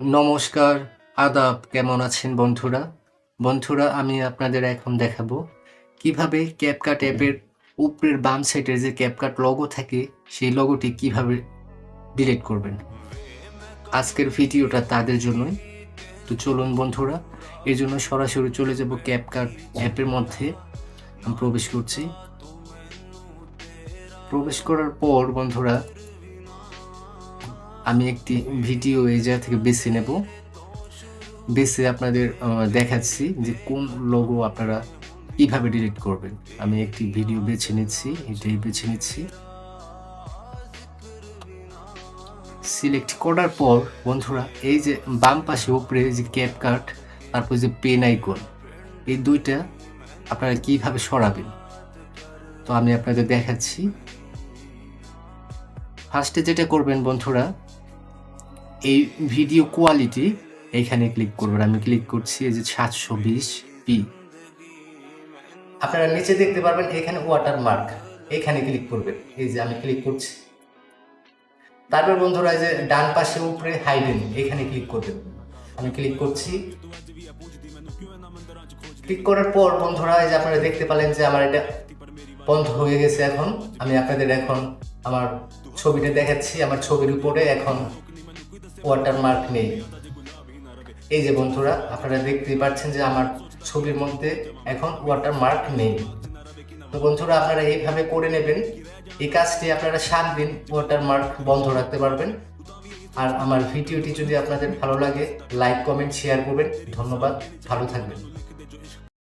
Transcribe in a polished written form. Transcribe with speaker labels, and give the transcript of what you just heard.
Speaker 1: নমস্কার, আদাব। কেমন আছেন বন্ধুরা? বন্ধুরা, আমি আপনাদের এখন দেখাবো কিভাবে CapCut অ্যাপের উপরের বাম সাইডের যে CapCut লোগো থাকে, সেই লোগোটি কিভাবে ডিলিট করবেন। আজকের ভিডিওটা তাদের জন্যই। তো চলুন বন্ধুরা, এর জন্য সরাসরি চলে যাব CapCut অ্যাপের মধ্যে। আমি প্রবেশ করছি। প্রবেশ করার পর বন্ধুরা, আমি একটি ভিডিও এই জায়গা থেকে বেছে নেব। বেছে আপনাদের দেখাচ্ছি যে কোন লোগো আপনারা কিভাবে ডিলিট করবেন। আমি একটি ভিডিও বেছে নিচ্ছি, এটাই বেছে নিচ্ছি। সিলেক্ট করার পর বন্ধুরা, এই যে বাম পাশে উপরে যে CapCut, তারপর যে পেন আইকন, এই দুইটা আপনারা কিভাবে সরাবেন, তো আমি আপনাদের দেখাচ্ছি। ফার্স্টে যেটা করবেন বন্ধুরা, এই ভিডিও কোয়ালিটি এইখানে ক্লিক করবেন। আমি ক্লিক করছি, এই যে 720p। আপনারা নিচে দেখতে পারবেন এখানে ওয়াটারমার্ক, এখানে ক্লিক করবেন। এই যে আমি ক্লিক করছি। তারপর বন্ধুরা, এই যে ডান পাশে উপরে হাইডেন, এখানে ক্লিক করবেন। আমি ক্লিক করছি। ক্লিক করার পর বন্ধুরা, এই যে আপনারা দেখতে পেলেন যে আমার এটা বন্ধ হয়ে গেছে। এখন আমি আপনাদের এখন আমার ছবিটা দেখাচ্ছি। আমার ছবির উপরে এখন ওয়াটারমার্ক নেই। এই যে বন্ধুরা, আপনারা দেখতেই পাচ্ছেন যে আমার ছবির মধ্যে এখন ওয়াটারমার্ক নেই। তো বন্ধুরা, আপনারা এইভাবে করে নেবেন। এই কাজটি আপনারা 7 দিন ওয়াটারমার্ক বন্ধ রাখতে পারবেন। আর আমার ভিডিওটি যদি আপনাদের ভালো লাগে, লাইক, কমেন্ট, শেয়ার করবেন। ধন্যবাদ, ভালো থাকবেন।